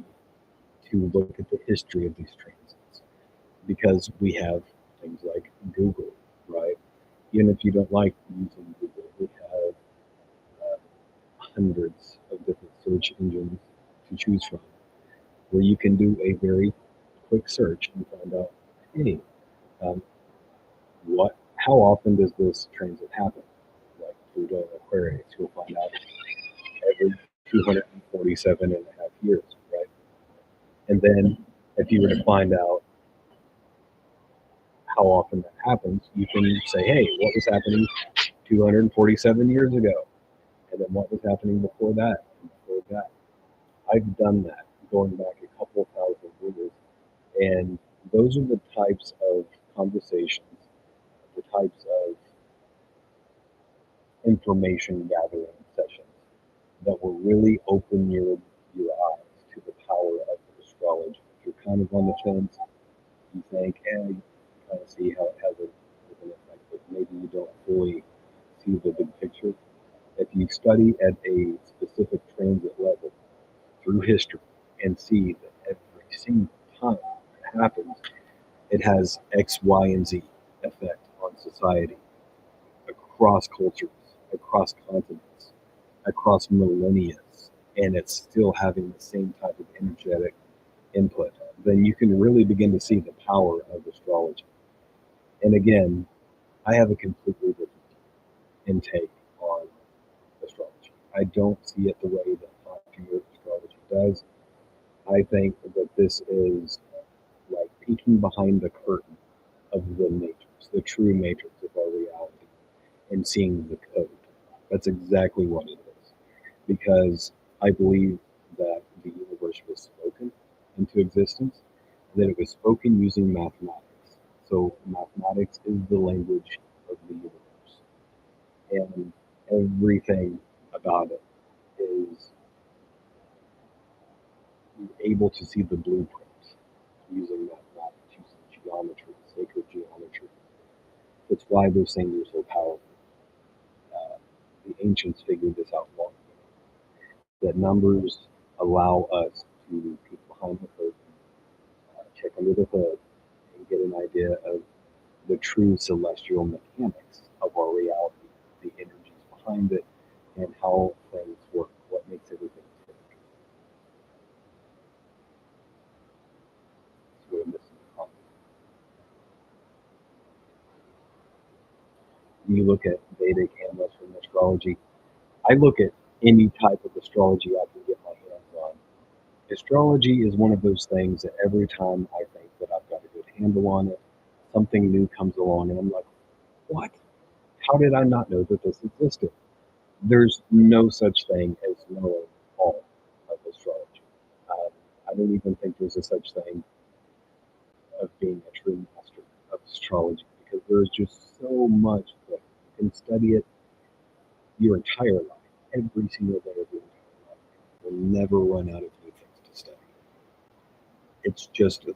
to look at the history of these transits because we have things like Google, right? Even if you don't like using Google, we have hundreds of different search engines to choose from where you can do a very quick search and find out, hey, um, how often does this transit happen? Like Pluto and Aquarius, you'll find out every 247 and a half years, right? And then if you were to find out how often that happens, you can say, hey, what was happening 247 years ago? And then what was happening before that? And before that. I've done that going back a couple thousand years. And those are the types of conversations, the types of information gathering sessions that will really open your eyes to the power of astrology. If you're kind of on the fence, you think, you kind of see how it has an effect, but maybe you don't fully see the big picture. If you study at a specific transit level through history and see that every single time it happens, it has X, Y, and Z effect on society across cultures, across continents, across millennia, and it's still having the same type of energetic input, then you can really begin to see the power of astrology. And again, I have a completely different intake on astrology. I don't see it the way that popular astrology does. I think that this is like peeking behind the curtain of the matrix, the true matrix of our reality, and seeing the code. That's exactly what it is. Because I believe that the universe was spoken into existence, that it was spoken using mathematics. So mathematics is the language of the universe. And everything about it is able to see the blueprint using mathematics, using geometry, sacred geometry. That's why those things are so powerful. The ancients figured this out long ago. That numbers allow us to peek behind the curtain, check under the hood, and get an idea of the true celestial mechanics of our reality, the energies behind it, and how things work, what makes everything tick. That's what I'm missing the You look at Vedic and Western astrology. I look at any type of astrology I can get my hands on. Astrology is one of those things that every time I think that I've got a good handle on it, something new comes along, and I'm like, what? How did I not know that this existed? There's no such thing as knowing all of astrology. Um, I don't even think there's a such thing of being a true master of astrology because there's just so much that you can study it your entire life, every single day of your entire life. You'll never run out of new things to study. It's just um,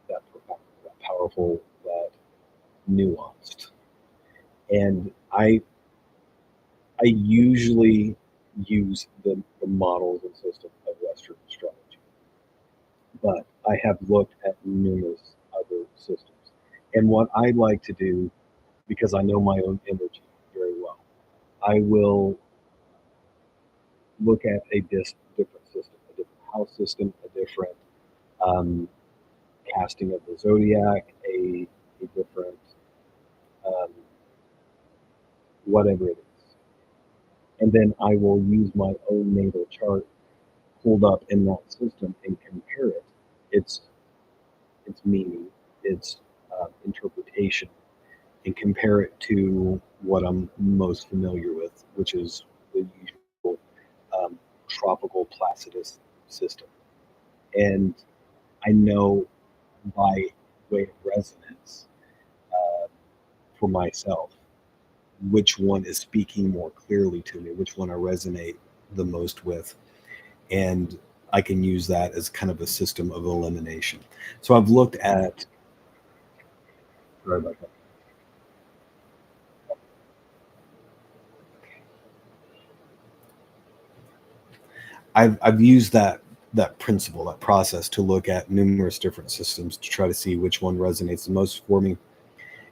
that profound, that powerful, that nuanced. And I usually use the models and systems of Western astrology, but I have looked at numerous other systems. And what I like to do, because I know my own energy very well, I will look at a different system, a different house system, a different um, casting of the zodiac, a different um, whatever it is. And then I will use my own natal chart pulled up in that system and compare it, its its meaning, its interpretation, and compare it to what I'm most familiar with, which is the usual um, tropical Placidus system. And I know by way of resonance uh, for myself which one is speaking more clearly to me, which one I resonate the most with. And I can use that as kind of a system of elimination. So I've looked at, sorry about that. I've used that principle, that process to look at numerous different systems to try to see which one resonates the most for me.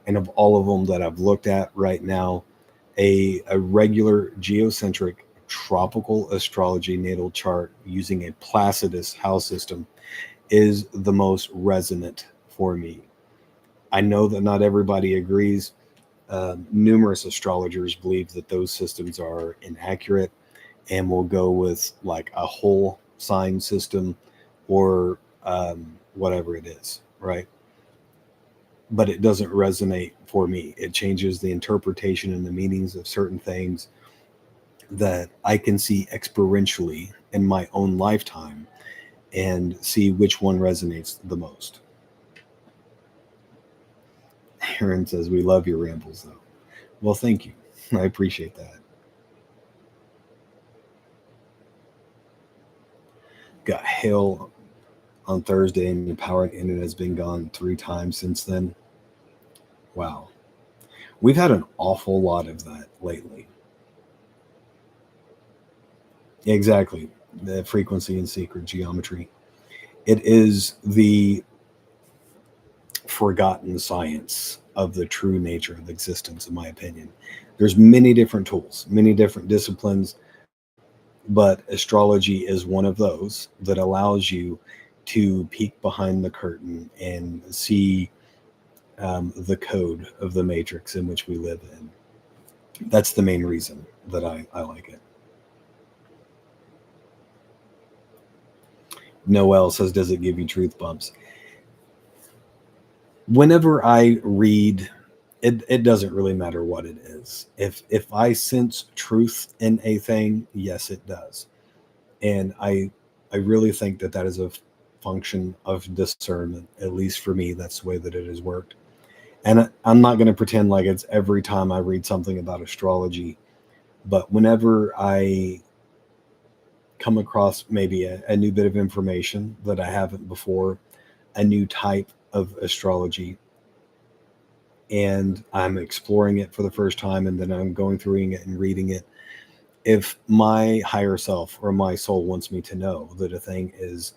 And of all of them that I've looked at right now, a regular geocentric tropical astrology natal chart using a Placidus house system is the most resonant for me. I know that not everybody agrees. Numerous astrologers believe that those systems are inaccurate and will go with like a whole sign system or whatever it is, right? But it doesn't resonate for me. It changes the interpretation and the meanings of certain things that I can see experientially in my own lifetime and see which one resonates the most. Aaron says, "We love your rambles, though." Well, thank you. I appreciate that. Got hail on Thursday, and your power and internet has been gone 3 times since then. Wow. We've had an awful lot of that lately. Exactly. The frequency and secret geometry. It is the forgotten science of the true nature of existence, in my opinion. There's many different tools, many different disciplines, but astrology is one of those that allows you to peek behind the curtain and see the code of the matrix in which we live in. That's the main reason that I like it. Noel says, "Does it give you truth bumps?" Whenever I read, it doesn't really matter what it is. If I sense truth in a thing, yes, it does. And I really think that that is a function of discernment. At least for me, that's the way that it has worked. And I'm not going to pretend like it's every time I read something about astrology, but whenever I come across maybe a new bit of information that I haven't before, a new type of astrology, and I'm exploring it for the first time, and then I'm going through it and reading it. If my higher self or my soul wants me to know that a thing is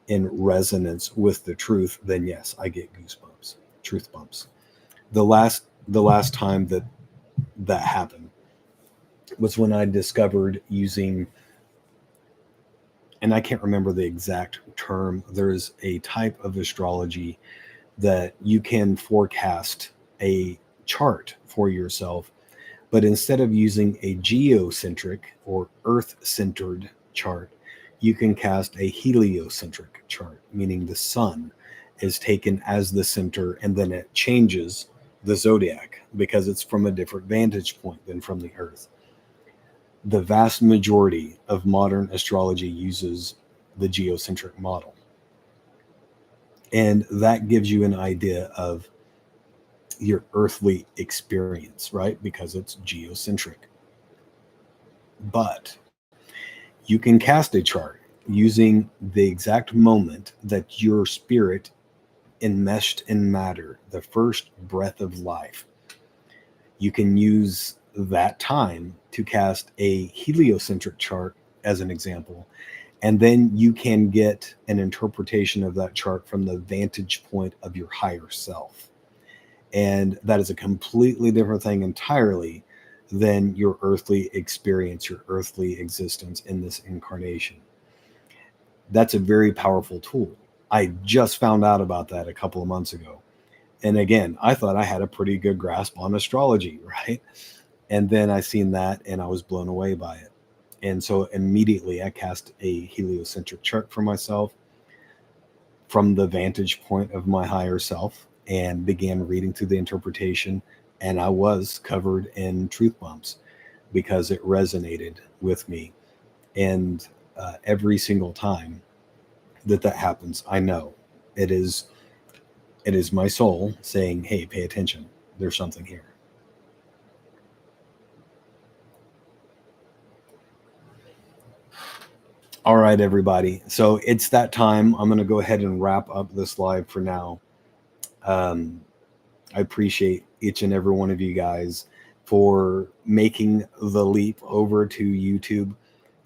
in resonance with the truth, then yes, I get goosebumps, truth bumps. The last time that that happened was when I discovered using, and I can't remember the exact term. There's a type of astrology that you can forecast a chart for yourself, but instead of using a geocentric or earth centered chart, you can cast a heliocentric chart, meaning the sun is taken as the center and then it changes the zodiac because it's from a different vantage point than from the earth. The vast majority of modern astrology uses the geocentric model. And that gives you an idea of your earthly experience, right? Because it's geocentric. But you can cast a chart using the exact moment that your spirit enmeshed in matter, the first breath of life. You can use that time to cast a heliocentric chart as an example, and then you can get an interpretation of that chart from the vantage point of your higher self. And that is a completely different thing entirely than your earthly experience, your earthly existence in this incarnation. That's a very powerful tool. I just found out about that a couple of months ago. And again, I thought I had a pretty good grasp on astrology, right? And then I seen that and I was blown away by it. And so immediately I cast a heliocentric chart for myself from the vantage point of my higher self and began reading through the interpretation. And I was covered in truth bumps because it resonated with me. And every single time that happens, I know it is my soul saying, hey, pay attention. There's something here. All right, everybody. So it's that time. I'm going to go ahead and wrap up this live for now. I appreciate each and every one of you guys for making the leap over to YouTube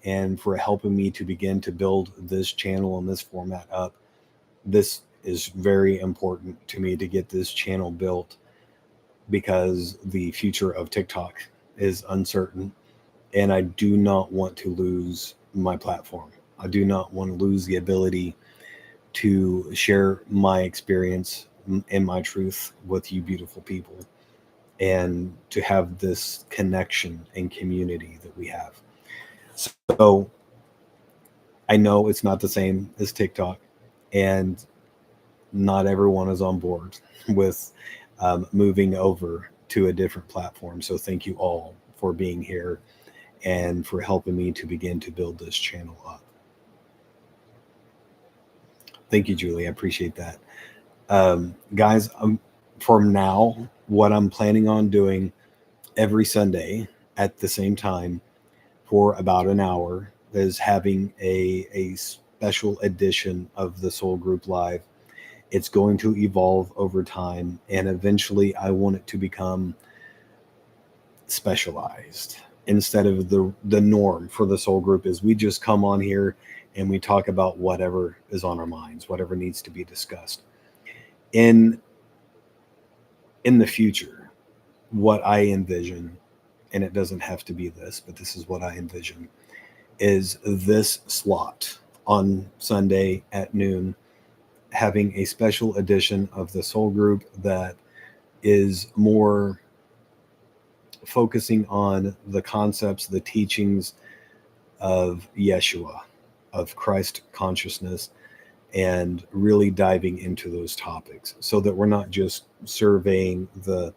and for helping me to begin to build this channel and this format up. This is very important to me to get this channel built because the future of TikTok is uncertain and I do not want to lose my platform. I do not want to lose the ability to share my experience and my truth with you beautiful people and to have this connection and community that we have. So I know it's not the same as TikTok and not everyone is on board with moving over to a different platform. So thank you all for being here and for helping me to begin to build this channel up. Thank you, Julie. I appreciate that. Guys, from now, what I'm planning on doing every Sunday at the same time for about an hour is having a special edition of the Soul Group Live. It's going to evolve over time, and eventually I want it to become specialized. Instead of the norm for the Soul Group is we just come on here and we talk about whatever is on our minds, whatever needs to be discussed. In the future, what I envision, and it doesn't have to be this, but this is what I envision, is this slot on Sunday at noon, having a special edition of the Soul Group that is more focusing on the concepts, the teachings of Yeshua, of Christ consciousness, and really diving into those topics so that we're not just surveying the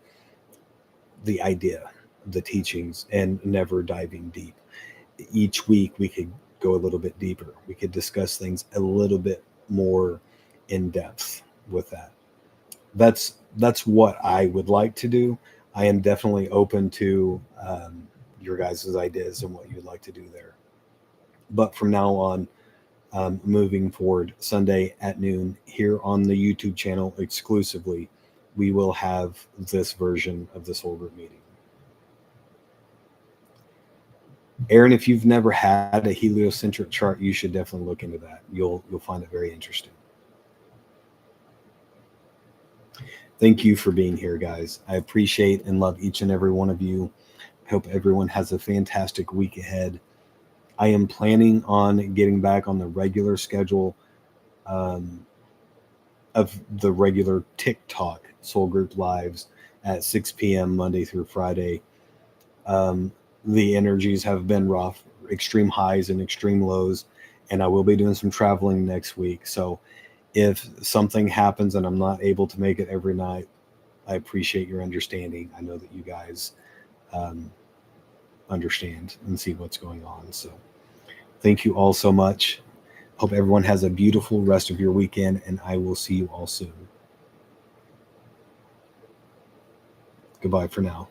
idea, the teachings, and never diving deep. Each week we could go a little bit deeper. We could discuss things a little bit more in depth with that. That's what I would like to do. I am definitely open to your guys' ideas and what you'd like to do there. But from now on, moving forward, Sunday at noon here on the YouTube channel exclusively, we will have this version of the Soul Group meeting. Aaron, if you've never had a heliocentric chart, you should definitely look into that. You'll find it very interesting. Thank you for being here, guys. I appreciate and love each and every one of you. I hope everyone has a fantastic week ahead. I am planning on getting back on the regular schedule of the regular TikTok Soul Group Lives at 6 p.m. Monday through Friday. The energies have been rough, extreme highs and extreme lows, and I will be doing some traveling next week. So if something happens and I'm not able to make it every night, I appreciate your understanding. I know that you guys understand and see what's going on. So thank you all so much. Hope everyone has a beautiful rest of your weekend, and I will see you all soon. Goodbye for now.